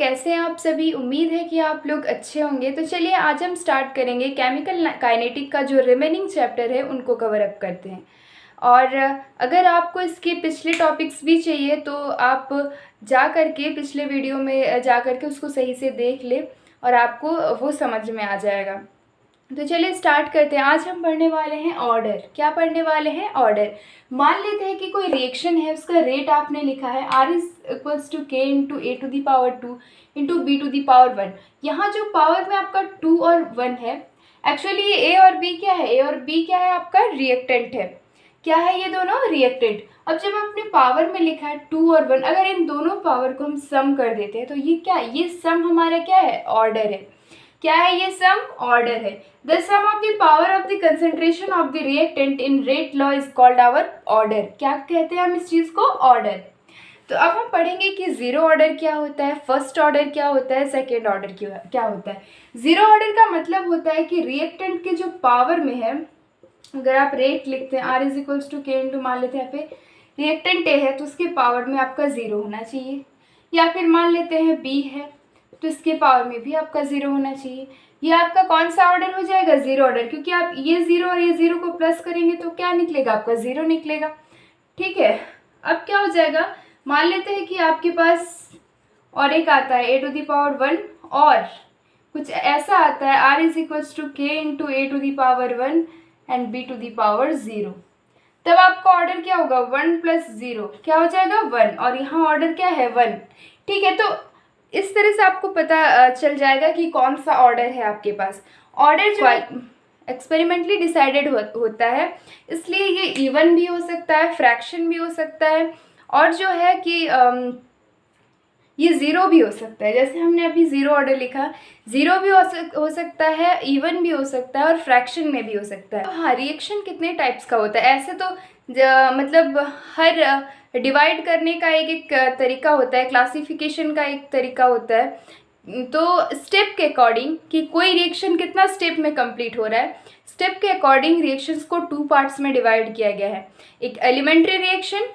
कैसे हैं आप सभी। उम्मीद है कि आप लोग अच्छे होंगे। तो चलिए आज हम स्टार्ट करेंगे केमिकल काइनेटिक का जो रिमेनिंग चैप्टर है उनको कवर अप करते हैं। और अगर आपको इसके पिछले टॉपिक्स भी चाहिए तो आप जा कर के पिछले वीडियो में जा कर के उसको सही से देख ले और आपको वो समझ में आ जाएगा। तो चलिए स्टार्ट करते हैं। आज हम पढ़ने वाले हैं ऑर्डर। क्या पढ़ने वाले हैं? ऑर्डर। मान लेते हैं कि कोई रिएक्शन है, उसका रेट आपने लिखा है R=K into A⁴ into B⁴ यहाँ जो पावर में आपका 2 और 1 है, एक्चुअली ये A और B क्या है? A और B क्या है? आपका रिएक्टेंट है। क्या है ये दोनों? रिएक्टेंट। अब जब आपने पावर में लिखा है 2 और 1, अगर इन दोनों पावर को हम सम कर देते हैं तो ये क्या है? ये सम हमारा क्या है? ऑर्डर है। क्या है ये सम? ऑर्डर है। The sum of the power of the concentration of the reactant in rate law is called our order. क्या कहते हैं हम इस चीज़ को? ऑर्डर। तो अब हम पढ़ेंगे कि जीरो ऑर्डर क्या होता है, फर्स्ट ऑर्डर क्या होता है, सेकेंड ऑर्डर क्या होता है। जीरो ऑर्डर का मतलब होता है कि रिएक्टेंट के जो पावर में है, अगर आप रेट लिखते हैं R=K इंटू, मान लेते हैं यहाँ पे रिएक्टेंट A है तो उसके पावर में आपका 0 होना चाहिए, या फिर मान लेते हैं B है तो इसके पावर में भी आपका 0 होना चाहिए। ये आपका कौन सा ऑर्डर हो जाएगा? जीरो ऑर्डर, क्योंकि आप ये 0 और ये 0 को प्लस करेंगे तो क्या निकलेगा? आपका 0 निकलेगा। ठीक है। अब क्या हो जाएगा? मान लेते हैं कि आपके पास और एक आता है A⁴ और कुछ ऐसा आता है R=K into A⁴ and B⁴0। तब आपका ऑर्डर क्या होगा? 1 + 0 क्या हो जाएगा? 1। और यहाँ ऑर्डर क्या है? 1। ठीक है। तो इस तरह से आपको पता चल जाएगा कि कौन सा ऑर्डर है आपके पास। ऑर्डर जो एक्सपेरिमेंटली डिसाइडेड होता है, इसलिए ये इवन भी हो सकता है, फ्रैक्शन भी हो सकता है, और जो है कि ये 0 भी हो सकता है। जैसे हमने अभी 0 ऑर्डर लिखा, 0 भी हो सकता है, इवन भी हो सकता है और फ्रैक्शन में भी हो सकता है। हाँ, रिएक्शन कितने टाइप्स का होता है? ऐसे तो मतलब हर डिवाइड करने का एक तरीका होता है, क्लासिफिकेशन का एक तरीका होता है। तो स्टेप के अकॉर्डिंग कि कोई रिएक्शन कितना स्टेप में कंप्लीट हो रहा है, स्टेप के अकॉर्डिंग रिएक्शंस को 2 पार्ट्स में डिवाइड किया गया है। एक एलिमेंट्री रिएक्शन,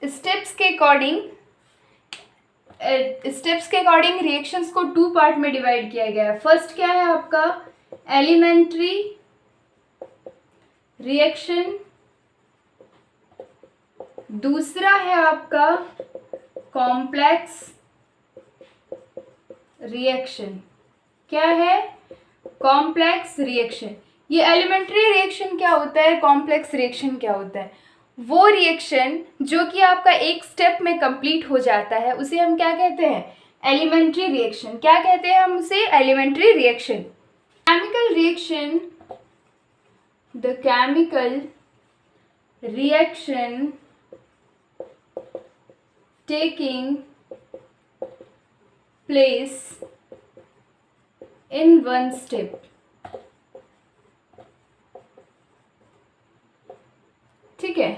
स्टेप्स के अकॉर्डिंग रिएक्शंस को 2 पार्ट में डिवाइड किया गया है। फर्स्ट क्या है आपका? Elementary reaction. दूसरा है आपका कॉम्प्लेक्स रिएक्शन। क्या है? Complex reaction. ये एलिमेंट्री रिएक्शन क्या होता है, कॉम्प्लेक्स रिएक्शन क्या होता है? वो रिएक्शन जो कि आपका एक स्टेप में कंप्लीट हो जाता है उसे हम क्या कहते हैं? Elementary reaction. क्या कहते हैं हम उसे? Elementary reaction. Chemical reaction, the chemical reaction taking place in one step। ठीक है।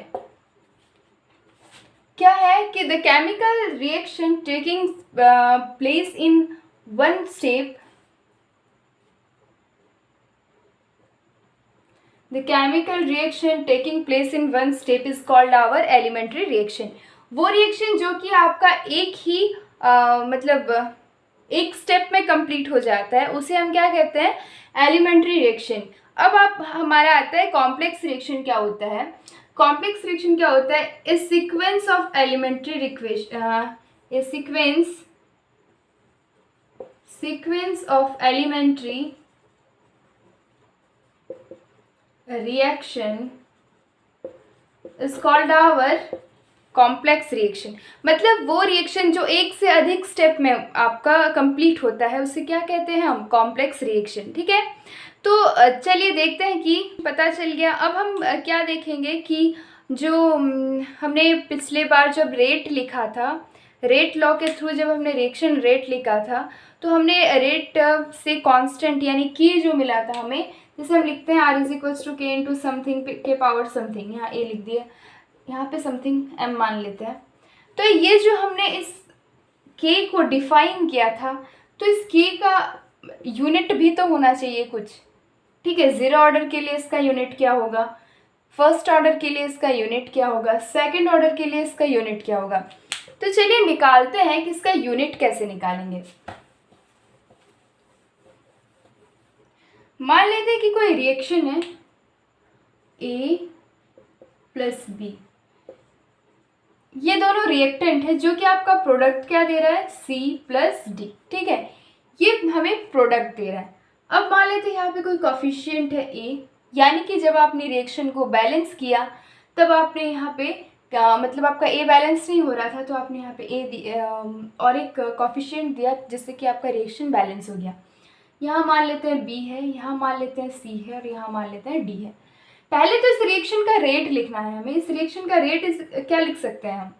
क्या है कि the chemical reaction taking place in one step, the chemical reaction taking place in one step is called our elementary reaction. वो reaction जो कि आपका एक ही मतलब एक स्टेप में कंप्लीट हो जाता है उसे हम क्या कहते हैं? Elementary reaction. अब आप हमारा आता है कॉम्प्लेक्स रिएक्शन। क्या होता है कॉम्प्लेक्स रिएक्शन? क्या होता है? A sequence of elementary sequence of elementary reaction is called our complex reaction. मतलब वो रिएक्शन जो एक से अधिक स्टेप में आपका कंप्लीट होता है उसे क्या कहते हैं हम? Complex reaction. ठीक है। तो चलिए देखते हैं कि पता चल गया। अब हम क्या देखेंगे कि जो हमने पिछले बार जब रेट लिखा था, रेट लॉ के थ्रू जब हमने रिएक्शन रेट लिखा था तो हमने रेट से कांस्टेंट यानी की जो मिला था हमें, जैसे हम लिखते हैं R=K इंटू समथिंग के पावर समथिंग, यहाँ A लिख दिया, यहाँ पे समथिंग m मान लेते हैं। तो ये जो हमने इस k को डिफाइन किया था, तो इस k का यूनिट भी तो होना चाहिए कुछ। ठीक है। जीरो ऑर्डर के लिए इसका यूनिट क्या होगा? फर्स्ट ऑर्डर के लिए इसका यूनिट क्या होगा, सेकंड ऑर्डर के लिए इसका यूनिट क्या होगा। तो चलिए निकालते हैं कि इसका यूनिट कैसे निकालेंगे। मान लेते हैं कि कोई रिएक्शन है A प्लस B, ये दोनों रिएक्टेंट है जो कि आपका प्रोडक्ट क्या दे रहा है C प्लस D, ठीक है, ये हमें प्रोडक्ट दे रहा है। अब मान लेते हैं यहाँ पे कोई कोफिशिएंट है A, यानी कि जब आपने रिएक्शन को बैलेंस किया तब आपने यहाँ पे मतलब आपका A बैलेंस नहीं हो रहा था तो आपने यहाँ पे A और एक कोफिशिएंट दिया जिससे कि आपका रिएक्शन बैलेंस हो गया। यहाँ मान लेते हैं B है, यहाँ मान लेते हैं C है और यहाँ मान लेते हैं D है। पहले तो इस रिएक्शन का रेट लिखना है हमें। इस रिएक्शन का रेट क्या लिख सकते हैं हम,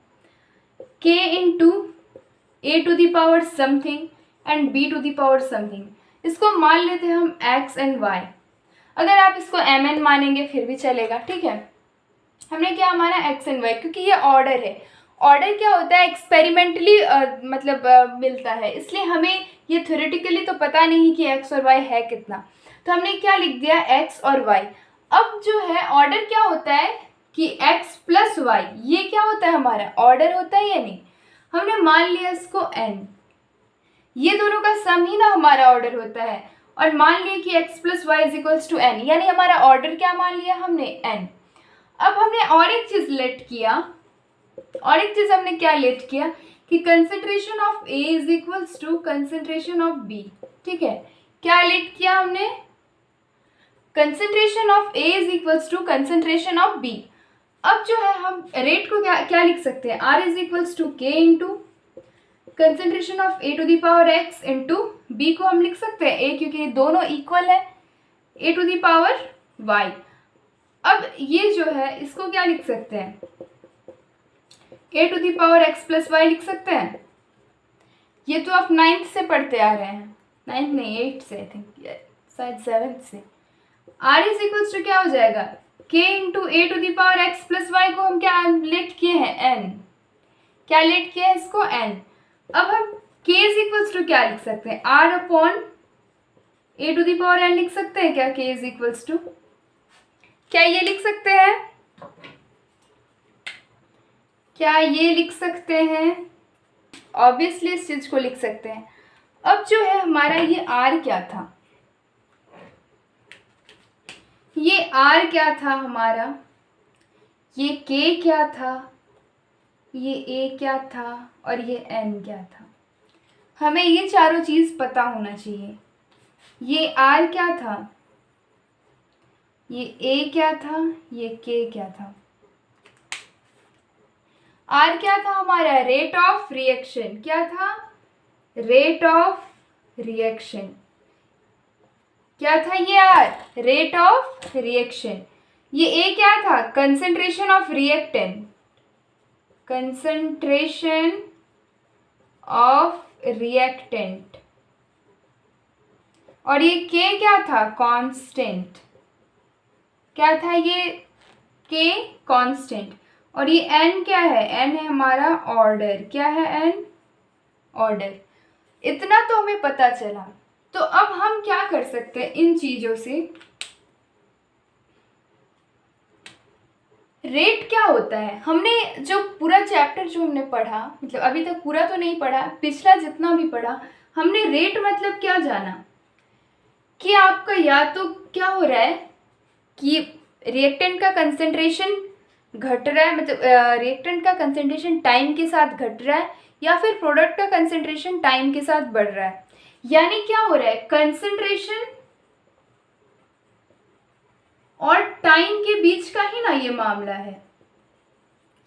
K into A to the power something and B to the power something. इसको मान लेते हैं हम X एंड Y। अगर आप इसको MN मानेंगे फिर भी चलेगा, ठीक है। हमने क्या माना X एंड Y क्योंकि ये ऑर्डर है। ऑर्डर क्या होता है, एक्सपेरिमेंटली मिलता है, इसलिए हमें ये थ्योरेटिकली तो पता नहीं कि X और Y है कितना, तो हमने क्या लिख दिया X और Y। अब जो है ऑर्डर क्या होता है कि X प्लस Y, ये क्या होता है हमारा ऑर्डर होता है या नहीं। हमने मान लिया इसको N, ये दोनों का सम ही ना हमारा ऑर्डर होता है, और मान लिया कि X plus Y is equals to N, यानी हमारा ऑर्डर क्या मान लिया हमने N। अब हमने और एक चीज़ लेट किया, और एक चीज़ हमने क्या लेट किया कि concentration of A is equals to concentration of B, ठीक है। क्या लेट किया हमने, concentration of A is equals to concentration of B। अब जो है हम रेट को क्या लिख सकते हैं, R is equals to K into concentration of A to the power X into B को हम लिख सकते हैं A, क्योंकि ये दोनों इक्वल है, A to the power Y। अब ये जो है इसको क्या लिख सकते हैं, A to the power X plus Y लिख सकते हैं। ये तो आप 9th से पढ़ते आ रहे हैं, 9th नहीं 8th से, आई थिंक शायद 7th से। R इज इक्वल्स टू क्या हो जाएगा, K into A to the power X plus Y को हम क्या लेट किए हैं N, क्या लेट किया है इसको N। अब हम K इज इक्वल्स टू क्या लिख सकते हैं, R upon A to the power N लिख सकते हैं क्या, K इज इक्वल्स टू, क्या ये लिख सकते हैं, क्या ये लिख सकते हैं, ऑब्वियसली इस चीज को लिख सकते हैं। अब जो है हमारा ये R क्या था, ये R क्या था हमारा, ये K क्या था, ये A क्या था और ये N क्या था। हमें ये चारों चीज़ पता होना चाहिए। ये R क्या था, ये A क्या था, ये K क्या था। R क्या था हमारा, रेट ऑफ रिएक्शन, क्या था, रेट ऑफ रिएक्शन, क्या था ये R, रेट ऑफ रिएक्शन। ये A क्या था, concentration of reactant, concentration of reactant, और ये K क्या था, कांस्टेंट, क्या था ये K, कांस्टेंट। और ये N क्या है, N है हमारा ऑर्डर, क्या है N, ऑर्डर। इतना तो हमें पता चला। तो अब हम क्या कर सकते हैं इन चीजों से, रेट क्या होता है। हमने जो पूरा चैप्टर जो हमने पढ़ा, मतलब अभी तक पूरा तो नहीं पढ़ा, पिछला जितना भी पढ़ा, हमने रेट मतलब क्या जाना कि आपका या तो क्या हो रहा है कि रिएक्टेंट का कंसंट्रेशन घट रहा है, मतलब रिएक्टेंट का कंसंट्रेशन टाइम के साथ घट रहा है, या फिर प्रोडक्ट का कंसंट्रेशन टाइम के साथ बढ़ रहा है। यानी क्या हो रहा है, कंसंट्रेशन और टाइम के बीच का ही ना ये मामला है,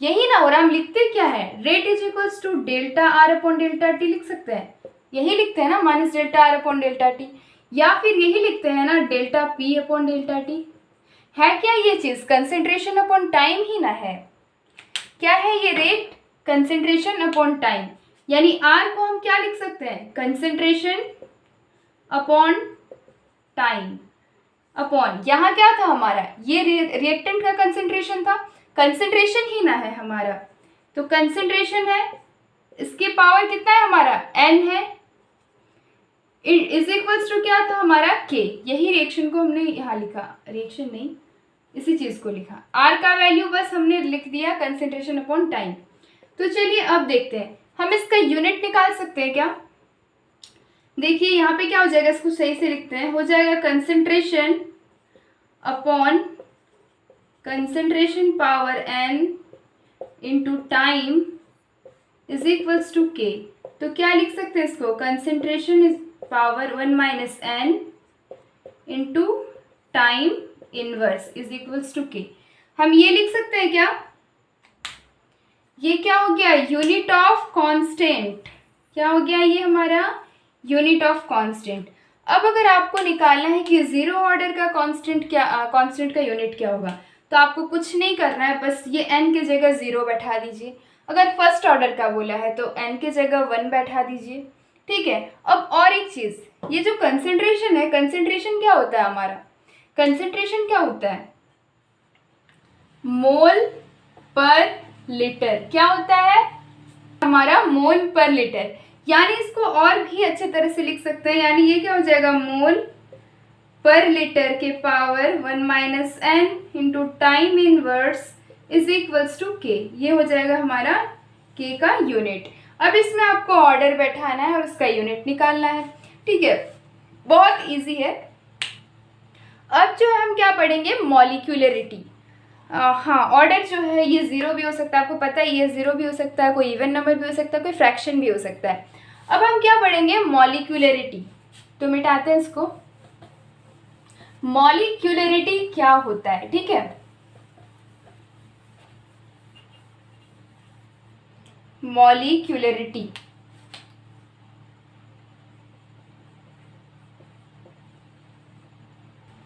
यही ना हो रहा। हम लिखते क्या है, rate is equals to delta R upon delta T लिख सकते हैं, यही लिखते हैं ना, minus delta R upon delta T, या फिर यही लिखते हैं ना delta P upon delta T. है क्या ये चीज, कंसेंट्रेशन अपॉन टाइम ही ना है। क्या है ये रेट, कंसेंट्रेशन अपॉन टाइम, यानी आर को हम क्या लिख सकते हैं, कंसेंट्रेशन अपॉन टाइम अपॉन, यहाँ क्या था हमारा, ये रिएक्टेंट का कंसेंट्रेशन था, कंसेंट्रेशन ही ना है हमारा, तो कंसेंट्रेशन है, इसके पावर कितना है हमारा, n है, इज इक्वल्स टू क्या था हमारा, k। यही रिएक्शन को हमने यहाँ लिखा, रिएक्शन नहीं इसी चीज़ को लिखा। आर का वैल्यू बस हमने लिख दिया कंसेंट्रेशन अपॉन टाइम। तो चलिए अब देखते हैं हम इसका यूनिट निकाल सकते हैं क्या। देखिए यहाँ पे क्या हो जाएगा, इसको सही से लिखते हैं, हो जाएगा concentration upon concentration power n into time is equals to K. तो क्या लिख सकते हैं इसको, concentration is power 1 minus n into time inverse is equals to K. हम ये लिख सकते हैं क्या, ये क्या हो गया, यूनिट ऑफ कांस्टेंट। क्या हो गया ये हमारा यूनिट ऑफ कांस्टेंट। अब अगर आपको निकालना है कि जीरो ऑर्डर का कांस्टेंट क्या, कांस्टेंट का यूनिट क्या होगा, तो आपको कुछ नहीं करना है, बस ये n की जगह 0 बैठा दीजिए। अगर फर्स्ट ऑर्डर का बोला है तो n की जगह 1 बैठा दीजिए, ठीक है। अब और एक चीज़, ये जो कंसेंट्रेशन है, कंसेंट्रेशन क्या होता है हमारा, कंसेंट्रेशन क्या होता है, मोल पर लीटर। क्या होता है हमारा, मोल पर लीटर। यानी इसको और भी अच्छे तरह से लिख सकते हैं, यानी ये क्या हो जाएगा, मोल पर लीटर के power 1 minus n into time inverse is equals to K. ये हो जाएगा हमारा k का यूनिट। अब इसमें आपको ऑर्डर बैठाना है और उसका यूनिट निकालना है, ठीक है, बहुत इजी है। अब जो है हम क्या पढ़ेंगे, मॉलिक्यूलरिटी। हाँ, ऑर्डर जो है ये 0 भी हो सकता है, आपको पता है ये 0 भी हो सकता है, कोई इवन नंबर भी हो सकता है, कोई फ्रैक्शन भी हो सकता है। अब हम क्या पढ़ेंगे, मॉलिक्यूलरिटी। तो मिटाते हैं इसको। मॉलिक्यूलरिटी क्या होता है, ठीक है, molecularity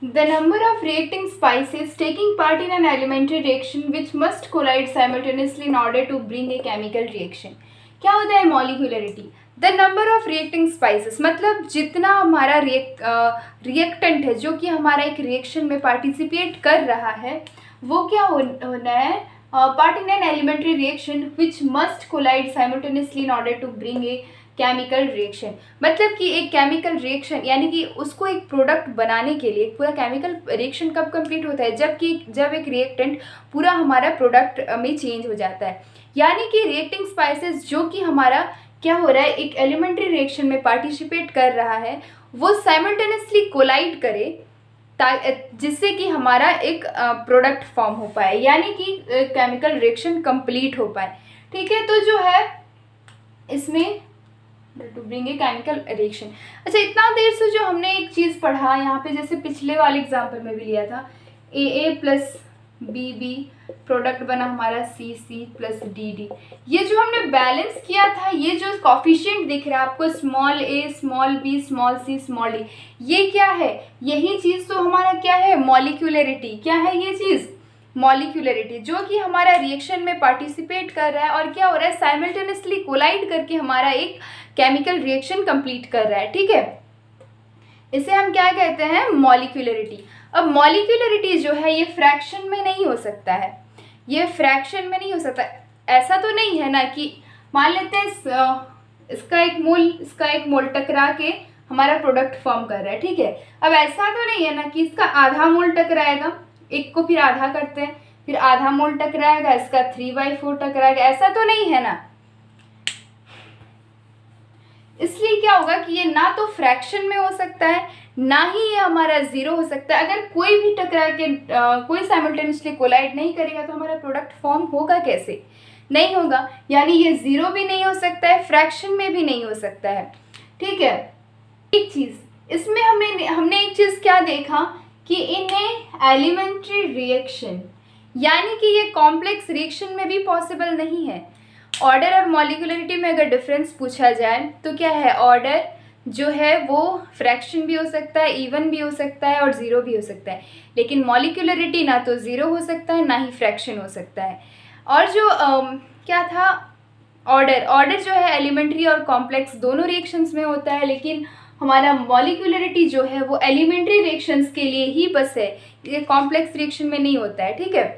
the number of reacting species taking part in an elementary reaction which must collide simultaneously in order to bring a chemical reaction। क्या होता है molecularity, the number of reacting spices, मतलब जितना हमारा रिएक्टेंट है जो कि हमारा एक रिएक्शन में पार्टिसिपेट कर रहा है, वो क्या होना है, part in an elementary reaction which must collide simultaneously in order to bring a chemical reaction. मतलब कि एक केमिकल रिएक्शन, यानी कि उसको एक प्रोडक्ट बनाने के लिए पूरा केमिकल रिएक्शन कब कंप्लीट होता है, जब एक रिएक्टेंट पूरा हमारा प्रोडक्ट में चेंज हो जाता है। यानी कि रिएक्टिंग स्पाइसेस जो कि हमारा क्या हो रहा है, एक एलिमेंट्री रिएक्शन में पार्टिसिपेट कर रहा है, वो साइमल्टेनियसली कोलाइड करे जिससे कि हमारा एक प्रोडक्ट फॉर्म हो पाए, यानी कि केमिकल रिएक्शन कंप्लीट हो पाए, ठीक है। तो जो है इसमें to bring a chemical reaction. अच्छा, इतना देर से जो हमने एक चीज़ पढ़ा यहाँ पे, जैसे पिछले वाले एग्जाम्पल में भी लिया था, AA प्लस BB प्रोडक्ट बना हमारा CC प्लस DD। ये जो हमने बैलेंस किया था, ये जो कॉफिशिएंट दिख रहा है आपको, small a small b small c small d, ये क्या है, यही चीज़ तो हमारा क्या है, मॉलिक्यूलरिटी। क्या है ये चीज़, मॉलिक्यूलरिटी, जो कि हमारा रिएक्शन में पार्टिसिपेट कर रहा है और क्या हो रहा है, साइमल्टेनियसली कोलाइड करके हमारा एक केमिकल रिएक्शन कंप्लीट कर रहा है, ठीक है। इसे हम क्या कहते हैं, मॉलिक्यूलरिटी। अब मॉलिक्यूलरिटी जो है ये फ्रैक्शन में नहीं हो सकता है, ये फ्रैक्शन में नहीं हो सकता। ऐसा तो नहीं है ना कि मान लेते हैं इसका एक मोल टकरा के हमारा प्रोडक्ट फॉर्म कर रहा है, ठीक है। अब ऐसा तो नहीं है ना कि इसका आधा मोल टकराएगा, एक को फिर आधा करते हैं, फिर आधा मोल टकराएगा, इसका 3/4 टकराएगा, ऐसा तो नहीं है ना। इसलिए क्या होगा कि ये ना तो फ्रैक्शन में हो सकता है, ना ही ये हमारा 0 हो सकता है। अगर कोई भी टकरा के कोई साइमल्टेनियसली कोलाइड नहीं करेगा तो हमारा प्रोडक्ट फॉर्म होगा कैसे, नहीं होगा। यानी ये 0 भी नहीं हो सकता है, फ्रैक्शन में भी नहीं हो सकता है, ठीक है। एक चीज़ इसमें हमने एक चीज़ क्या देखा कि इन एलिमेंट्री रिएक्शन, यानी कि ये कॉम्प्लेक्स रिएक्शन में भी पॉसिबल नहीं है। ऑर्डर और मॉलिक्यूलरिटी में अगर डिफरेंस पूछा जाए तो क्या है, ऑर्डर जो है वो फ्रैक्शन भी हो सकता है, इवन भी हो सकता है और 0 भी हो सकता है, लेकिन मॉलिक्यूलरिटी ना तो 0 हो सकता है ना ही फ्रैक्शन हो सकता है। और जो क्या था, ऑर्डर जो है एलिमेंट्री और कॉम्प्लेक्स दोनों रिएक्शंस में होता है, लेकिन हमारा मॉलिक्यूलरिटी जो है वो एलिमेंट्री रिएक्शंस के लिए ही बस है, ये कॉम्प्लेक्स रिएक्शन में नहीं होता है, ठीक है।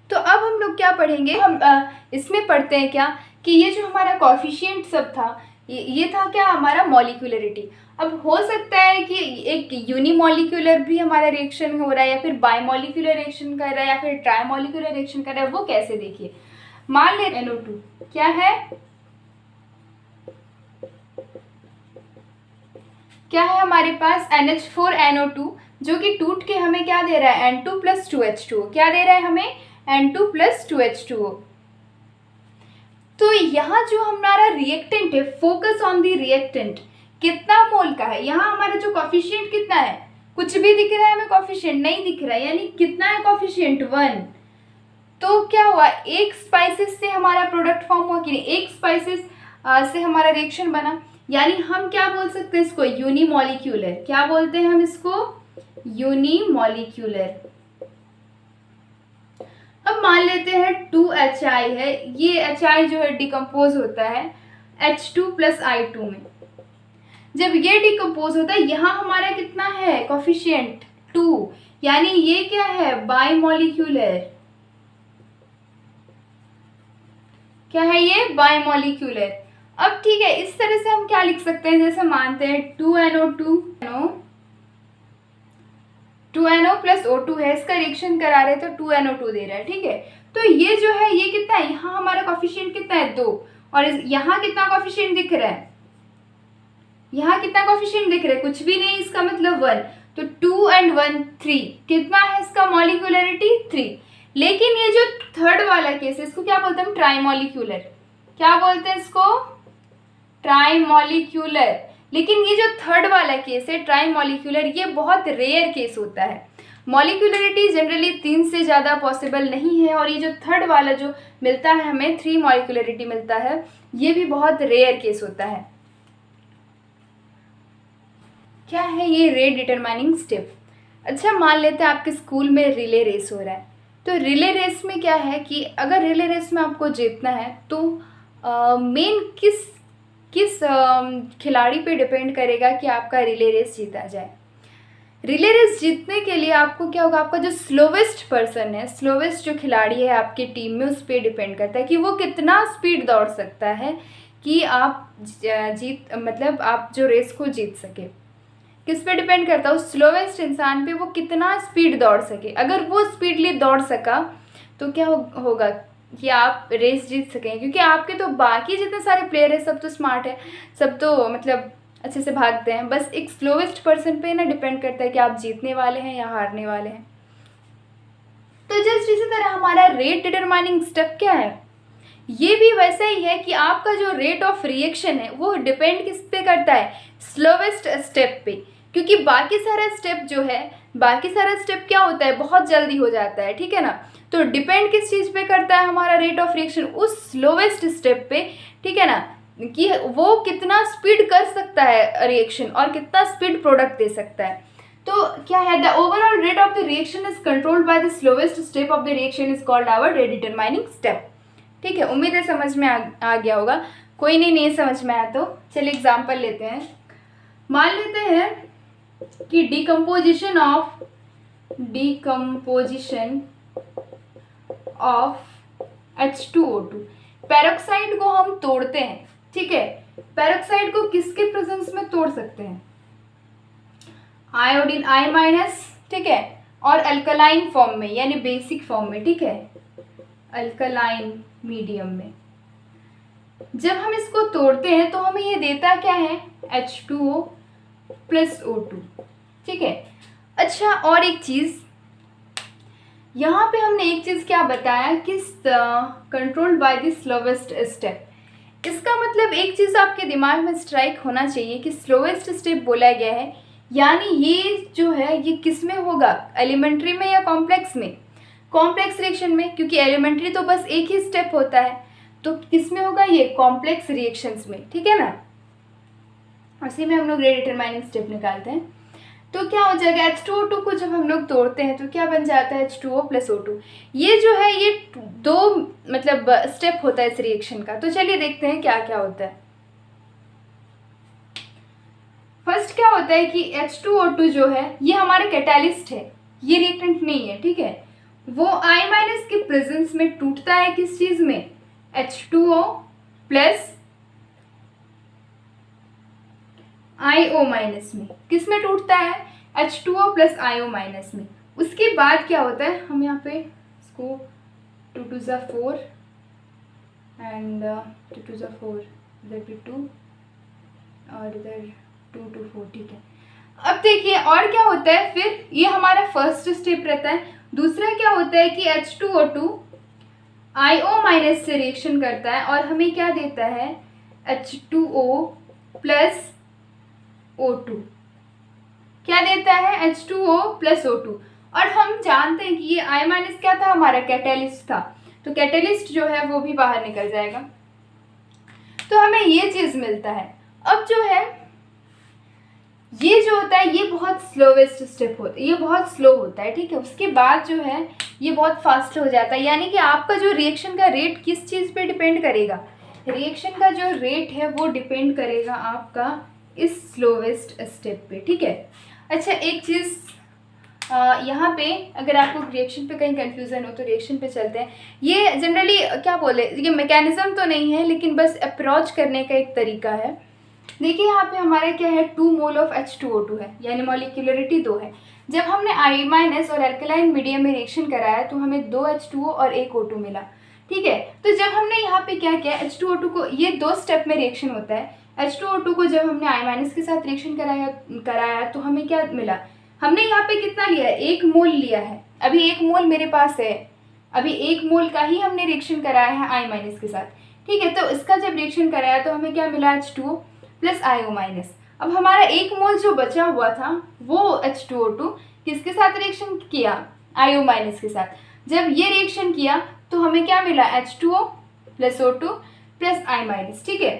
तो अब हम लोग क्या पढ़ेंगे, हम इसमें पढ़ते हैं क्या कि ये जो हमारा कॉफिशिएंट सब था, ये था क्या हमारा मॉलिक्यूलरिटी। अब हो सकता है कि एक यूनिमॉलिक्यूलर भी हमारा रिएक्शन हो रहा है, या फिर बाइमॉलिक्यूलर रिएक्शन कर रहा है, या फिर ट्राइमॉलिक्यूलर रिएक्शन कर रहा है। वो कैसे, देखिए मान ले NO2 क्या है, क्या है हमारे पास NH4NO2, जो कि टूट के हमें क्या दे रहा है, N2 + 2H2O। क्या दे रहा है हमें, N2 + 2H2O। तो यहाँ जो हमारा रिएक्टेंट है, फोकस ऑन द रिएक्टेंट, कितना मोल का है। यहाँ हमारा जो कॉफिशिएंट कितना है, कुछ भी दिख रहा है हमें, कॉफिशिएंट नहीं दिख रहा है, यानी कितना है कॉफिशिएंट, 1। तो क्या हुआ, एक स्पाइसेस से हमारा प्रोडक्ट फॉर्म हुआ कि नहीं, एक स्पाइसेस से हमारा रिएक्शन बना, यानी हम क्या बोल सकते हैं इसको, यूनिमॉलिक्यूलर। क्या बोलते हैं हम इसको, यूनिमॉलिक्यूलर। अब मान लेते हैं 2HI है, ये HI जो है डिकम्पोज होता है H2 + I2 में। जब ये डिकम्पोज होता है, यहाँ हमारा कितना है कॉफिशिएंट, 2, यानी ये क्या है, बाइमॉलिक्यूलर। क्या है ये, बाइमॉलिक्यूलर। अब ठीक है, इस तरह से हम क्या लिख सकते हैं, जैसे मानते हैं 2NO2 + O2 है, इसका रिएक्शन करा रहे तो 2NO2 दे रहा है, ठीक है। तो ये जो है ये कितना है, यहाँ हमारा कॉफिशिएंट कितना है, 2, और यहाँ कितना कॉफिशिएंट दिख रहा है, यहाँ कितना कॉफिशिएंट दिख रहा है, कुछ भी नहीं, इसका मतलब 1। तो 2 and 1 3, कितना है इसका मॉलिक्यूलरिटी, 3। लेकिन ये जो थर्ड वाला केस है, इसको क्या बोलते हैं हम, ट्राइमॉलिक्यूलर। क्या बोलते हैं इसको, ट्राइमॉलिक्यूलर। लेकिन ये जो थर्ड वाला केस है ट्राइमॉलिक्यूलर, ये बहुत रेयर केस होता है। मॉलिक्यूलरिटी जनरली 3 से ज़्यादा पॉसिबल नहीं है, और ये जो थर्ड वाला जो मिलता है हमें, 3 मॉलिक्यूलरिटी मिलता है, ये भी बहुत रेयर केस होता है। क्या है ये, रेट डिटरमाइनिंग स्टेप। अच्छा मान लेते हैं आपके स्कूल में रिले रेस हो रहा है। तो रिले रेस में क्या है कि अगर रिले रेस में आपको जीतना है तो मेन किस खिलाड़ी पे डिपेंड करेगा कि आपका रिले रेस जीता जाए। रिले रेस जीतने के लिए आपको क्या होगा, आपका जो स्लोवेस्ट पर्सन है, स्लोवेस्ट जो खिलाड़ी है आपकी टीम में, उस पर डिपेंड करता है कि वो कितना स्पीड दौड़ सकता है कि आप मतलब आप जो रेस को जीत सके। किस पे डिपेंड करता है, उस स्लोवेस्ट इंसान पे, वो कितना स्पीड दौड़ सके। अगर वो स्पीडली दौड़ सका तो क्या होगा कि आप रेस जीत सकें, क्योंकि आपके तो बाकी जितने सारे प्लेयर हैं सब तो स्मार्ट है, सब तो मतलब अच्छे से भागते हैं। बस एक स्लोवेस्ट पर्सन पे ना डिपेंड करता है कि आप जीतने वाले हैं या हारने वाले हैं। तो जस्ट इसी तरह हमारा रेट डिटरमाइनिंग स्टेप क्या है, ये भी वैसा ही है कि आपका जो रेट ऑफ रिएक्शन है वो डिपेंड किस पे करता है, स्लोवेस्ट स्टेप पे। क्योंकि बाकी सारा स्टेप क्या होता है, बहुत जल्दी हो जाता है, ठीक है ना। तो डिपेंड किस चीज़ पे करता है हमारा रेट ऑफ रिएक्शन, उस स्लोवेस्ट स्टेप पे, ठीक है ना, कि वो कितना स्पीड कर सकता है रिएक्शन और कितना स्पीड प्रोडक्ट दे सकता है। तो क्या है, the overall rate of the reaction is controlled by the slowest step of the reaction is called hour rate determining step. ठीक है, उम्मीद है समझ में आ गया होगा। कोई नहीं समझ में आया तो चलिए एग्जाम्पल लेते हैं। मान लेते हैं कि डिकम्पोजिशन ऑफ H2O2, पेरोक्साइड को हम तोड़ते हैं, ठीक है। पेरोक्साइड को किसके प्रेजेंस में तोड़ सकते हैं, आयोडीन I-, ठीक है, और अल्कलाइन फॉर्म में यानी बेसिक फॉर्म में, ठीक है, अल्कलाइन मीडियम में। जब हम इसको तोड़ते हैं तो हमें ये देता क्या है, H2O + O2, ठीक है। अच्छा, और एक चीज़ यहाँ पे हमने एक चीज़ क्या बताया कि controlled by the slowest step. इसका मतलब एक चीज़ आपके दिमाग में स्ट्राइक होना चाहिए कि स्लोवेस्ट स्टेप बोला गया है, यानी ये जो है ये किस में होगा, एलिमेंट्री में या कॉम्प्लेक्स में, कॉम्प्लेक्स रिएक्शन में, क्योंकि एलिमेंट्री तो बस एक ही स्टेप होता है। तो किस में होगा ये, कॉम्प्लेक्स रिएक्शंस में, ठीक है ना। उसी में हम लोग रेट डिटरमाइनिंग स्टेप निकालते हैं। तो क्या हो जाएगा, H2O2 को जब हम लोग तोड़ते हैं तो क्या बन जाता है, H2O + O2। ये जो है ये 2 मतलब स्टेप होता है इस रिएक्शन का। तो चलिए देखते हैं क्या क्या होता है। फर्स्ट क्या होता है कि H2O2 जो है ये हमारा कैटालिस्ट है, ये रिएक्टेंट नहीं है, ठीक है। वो I- के प्रेजेंस में टूटता है किस चीज़ में, H2O + IO माइनस में। किस में टूटता है? H2O प्लस IO माइनस में। उसके बाद क्या होता है, हम यहाँ पे इसको 2 2 ज़ा 4 एंड 2 2 ज़ा 4, इधर भी 2 और इधर 2 2 4, ठीक है। अब देखिए और क्या होता है फिर, ये हमारा फर्स्ट स्टेप रहता है। दूसरा क्या होता है कि H2O2 IO माइनस से रिएक्शन करता है और हमें क्या देता है, H2O प्लस O2। क्या देता है? H2O plus O2। और हम जानते हैं कि ये I माइनस क्या था, हमारा कैटेलिस्ट था, तो कैटेलिस्ट जो है वो भी बाहर निकल जाएगा, तो हमें ये चीज़ मिलता है। अब जो है ये जो होता है ये बहुत स्लोवेस्ट स्टेप होता है, ये बहुत स्लो होता है, ठीक है। उसके बाद जो है ये बहुत फास्ट हो जाता है, यानी कि आपका जो रिएक्शन का रेट किस चीज़ पे डिपेंड करेगा, रिएक्शन का जो रेट है वो डिपेंड करेगा आपका इस स्लोवेस्ट स्टेप पे, ठीक है। अच्छा एक चीज़ यहाँ पे अगर आपको रिएक्शन पे कहीं कन्फ्यूज़न हो तो रिएक्शन पे चलते हैं। ये जनरली क्या बोले, ये मैकेनिज़्म तो नहीं है लेकिन बस अप्रोच करने का एक तरीका है। देखिए यहाँ पे हमारा क्या है, 2 मोल ऑफ H2O2 है, यानी मॉलिक्यूलरिटी 2 है। जब हमने I माइनस और अल्कलाइन मीडियम में रिएक्शन कराया तो हमें 2 H2O और 1 O2 मिला, ठीक है। तो जब हमने यहाँ पे क्या किया, H2O2 को, ये 2 स्टेप में रिएक्शन होता है, H2O2 को जब हमने I माइनस के साथ रिएक्शन कराया तो हमें क्या मिला, हमने यहाँ पे कितना लिया है, 1 मोल लिया है। अभी 1 मोल मेरे पास है, अभी 1 मोल का ही हमने रिएक्शन कराया है I माइनस के साथ, ठीक है। तो इसका जब रिएक्शन कराया तो हमें क्या मिला, H2O प्लस IO माइनस। अब हमारा 1 मोल जो बचा हुआ था वो H2O2 किसके साथ रिएक्शन किया, IO माइनस के साथ। जब ये रिएक्शन किया तो हमें क्या मिला, H2O plus O2 plus I minus, ठीक है।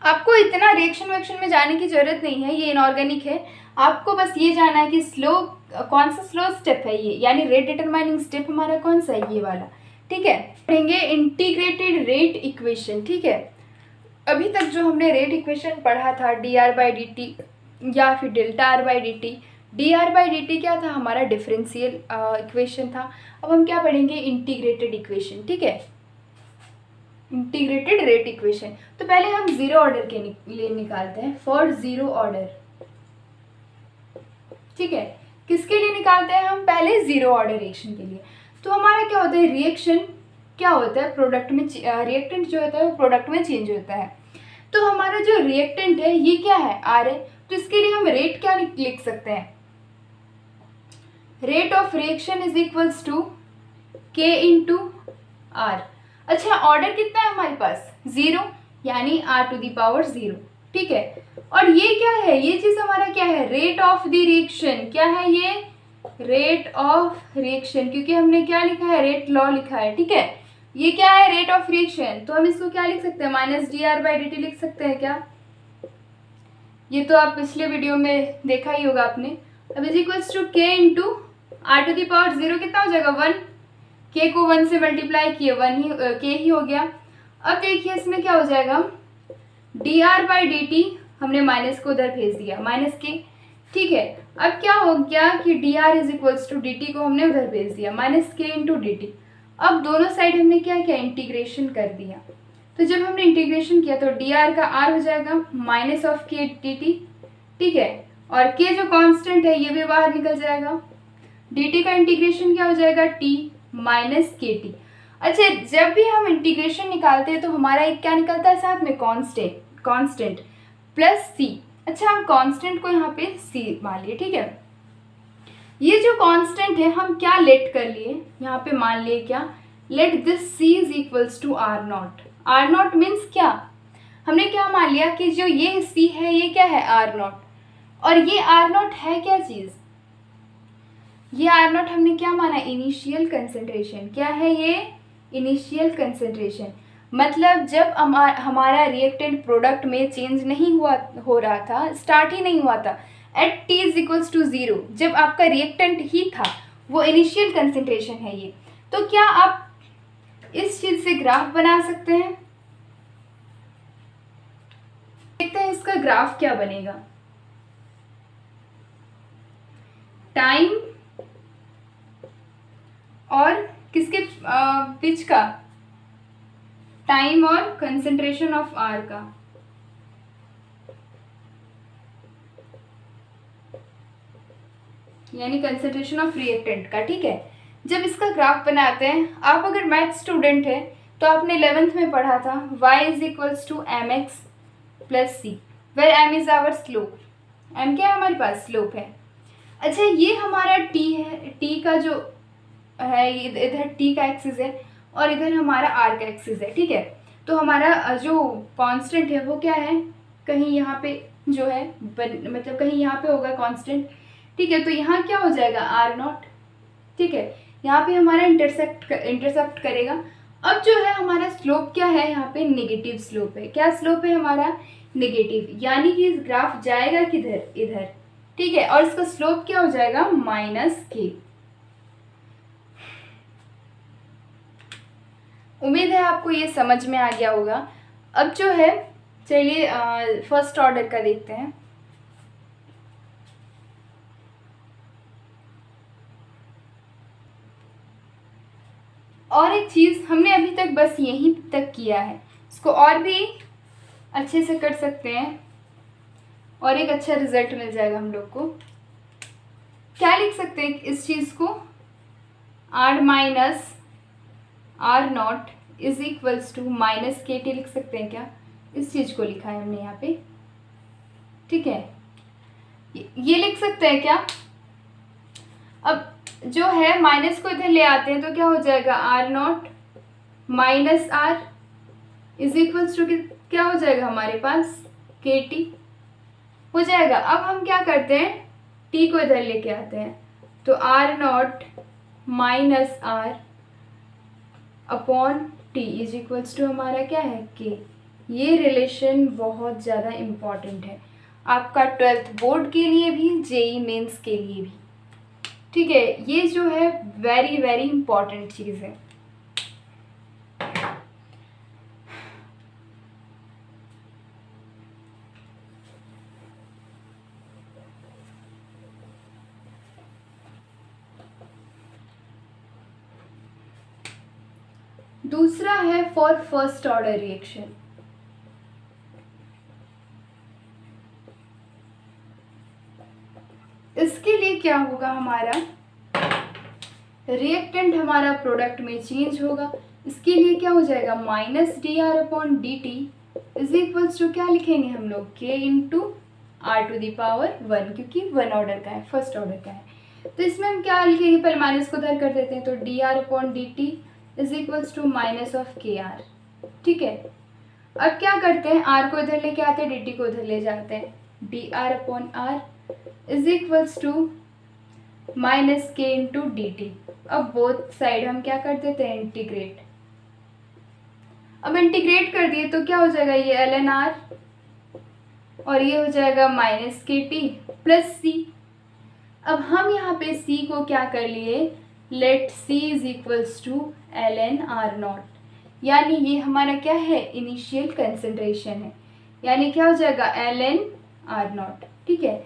आपको इतना रिएक्शन वेक्शन में जाने की ज़रूरत नहीं है, ये इनऑर्गेनिक है। आपको बस ये जानना है कि स्लो कौन सा स्लो स्टेप है ये, यानी रेट डिटरमाइनिंग स्टेप हमारा कौन सा है, ये वाला, ठीक है। पढ़ेंगे इंटीग्रेटेड रेट इक्वेशन, ठीक है। अभी तक जो हमने रेट इक्वेशन पढ़ा था dr/dt या फिर डेल्टा r/dt, dr/dt क्या था, हमारा डिफरेंशियल इक्वेशन था। अब हम क्या पढ़ेंगे, इंटीग्रेटेड इक्वेशन, ठीक है, इंटीग्रेटेड रेट इक्वेशन। तो पहले हम जीरो ऑर्डर के लिए निकालते हैं, फॉर जीरो ऑर्डर, ठीक है। किसके लिए निकालते हैं हम, पहले जीरो ऑर्डर रिएक्शन के लिए। तो हमारा क्या होता है, रिएक्शन क्या होता है, प्रोडक्ट में रिएक्टेंट जो होता है वो प्रोडक्ट में चेंज होता है। तो हमारा जो रिएक्टेंट है ये क्या है, आर है। तो इसके लिए हम रेट क्या लिख सकते हैं, rate of reaction is equals to K into R. अच्छा ऑर्डर कितना है हमारे पास, 0, यानी r टू द पावर 0, ठीक है। और ये क्या है, ये चीज़ हमारा क्या है, रेट ऑफ द रिएक्शन, क्या है ये, रेट ऑफ रिएक्शन, क्योंकि हमने क्या लिखा है, रेट लॉ लिखा है, ठीक है। ये क्या है, रेट ऑफ रिएक्शन, तो हम इसको क्या लिख सकते हैं, माइनस dr/dt लिख सकते हैं क्या, ये तो आप पिछले वीडियो में देखा ही होगा आपने। अब is equals to K into R to the power 0 कितना हो जाएगा, 1, के को 1 से मल्टीप्लाई किए 1 ही के ही हो गया। अब देखिए इसमें क्या हो जाएगा, dr/dt हमने माइनस को उधर भेज दिया, माइनस के, ठीक है। अब क्या हो गया कि dr is equals to dt को हमने उधर भेज दिया, माइनस के इंटू dt। अब दोनों साइड हमने क्या किया, इंटीग्रेशन कर दिया। तो जब हमने इंटीग्रेशन किया तो dr का r हो जाएगा माइनस ऑफ के dt, ठीक है। और k जो कांस्टेंट है ये भी बाहर निकल जाएगा, dt का इंटीग्रेशन क्या हो जाएगा, t माइनस के टी। अच्छा जब भी हम इंटीग्रेशन निकालते हैं तो हमारा एक क्या निकलता है साथ में, कांस्टेंट प्लस सी। अच्छा हम कांस्टेंट को यहाँ पे सी मान लिए, ठीक है। ये जो कांस्टेंट है हम क्या लेट कर लिए, यहाँ पे मान लिए क्या, let this C is equals to R naught. R naught means क्या, हमने क्या मान लिया कि जो ये सी है ये क्या है, आर नॉट। और ये आर नॉट है क्या चीज़, ये आर नॉट हमने क्या माना, इनिशियल कंसंट्रेशन। क्या है ये, इनिशियल कंसंट्रेशन। मतलब जब हमारा रिएक्टेंट प्रोडक्ट में चेंज नहीं हो रहा था, स्टार्ट ही नहीं हुआ था, at t is equals to 0, जब आपका रिएक्टेंट ही था, वो इनिशियल कंसंट्रेशन है ये। तो क्या आप इस चीज़ से ग्राफ बना सकते हैं, देखते हैं इसका ग्राफ क्या बनेगा। टाइम और किसके पिच का, टाइम और कंसंट्रेशन ऑफ आर का। यानी कंसंट्रेशन ऑफ रिएक्टेंट का, ठीक है। जब इसका ग्राफ बनाते हैं, आप अगर मैथ स्टूडेंट है तो आपने 11th में पढ़ा था y is equals to M X plus C, where M is our slope. M क्या है हमारे पास, स्लोप है। अच्छा, ये हमारा t है, t का जो है इधर t का एक्सिस है और इधर हमारा r का एक्सिस है, ठीक है। तो हमारा जो कांस्टेंट है वो क्या है, कहीं यहाँ पे जो है मतलब कहीं यहाँ पे होगा कांस्टेंट, ठीक है। तो यहाँ क्या हो जाएगा आर नॉट, ठीक है। यहाँ पे हमारा इंटरसेप्ट करेगा। अब जो है हमारा स्लोप क्या है, यहाँ पे नेगेटिव स्लोप है। क्या स्लोप है हमारा, नेगेटिव, यानी कि इस ग्राफ जाएगा किधर, इधर, ठीक है। और इसका स्लोप क्या हो जाएगा, माइनस के। उम्मीद है आपको ये समझ में आ गया होगा। अब जो है चलिए फर्स्ट ऑर्डर का देखते हैं। और एक चीज़ हमने अभी तक बस यहीं तक किया है, इसको और भी अच्छे से कर सकते हैं और एक अच्छा रिजल्ट मिल जाएगा हम लोग को। क्या लिख सकते हैं इस चीज़ को, R minus R naught is equals to minus K T लिख सकते हैं क्या, इस चीज़ को लिखा है हमने यहाँ पे, ठीक है। ये लिख सकते हैं क्या। अब जो है माइनस को इधर ले आते हैं तो क्या हो जाएगा, R naught minus R is equals to क्या हो जाएगा हमारे पास, के टी हो जाएगा। अब हम क्या करते हैं, टी को इधर लेके आते हैं, तो R naught minus R upon T is equals to हमारा क्या है, के। ये रिलेशन बहुत ज़्यादा इम्पॉर्टेंट है आपका 12th बोर्ड के लिए भी, जेई मेंस के लिए भी, ठीक है। ये जो है वेरी वेरी इम्पॉर्टेंट चीज़ है। दूसरा है फॉर फर्स्ट ऑर्डर रिएक्शन। इसके लिए क्या होगा, हमारा रिएक्टेंट हमारा प्रोडक्ट में चेंज होगा। इसके लिए क्या हो जाएगा, minus D R upon D T is equals to क्या लिखेंगे हम लोग, K into R to the power 1, क्योंकि 1 ऑर्डर का है, फर्स्ट ऑर्डर का है। तो इसमें हम क्या लिखेंगे, पहले माइनस को उधर कर देते हैं, तो D R upon D T is equals to minus of K R, ठीक है। अब क्या करते हैं, आर को इधर लेके आते हैं, डी टी को उधर ले जाते हैं, D R upon R is equals to minus K into D T. अब बोथ साइड हम क्या कर देते हैं, इंटीग्रेट। अब इंटीग्रेट कर दिए तो क्या हो जाएगा, ये एल एन आर और ये हो जाएगा माइनस के टी प्लस सी। अब हम यहाँ पे सी को क्या कर लिए, let C is equals to L N R naught, यानी ये हमारा क्या है, इनिशियल कंसंट्रेशन है, यानी क्या हो जाएगा एल एन आर नॉट, ठीक है।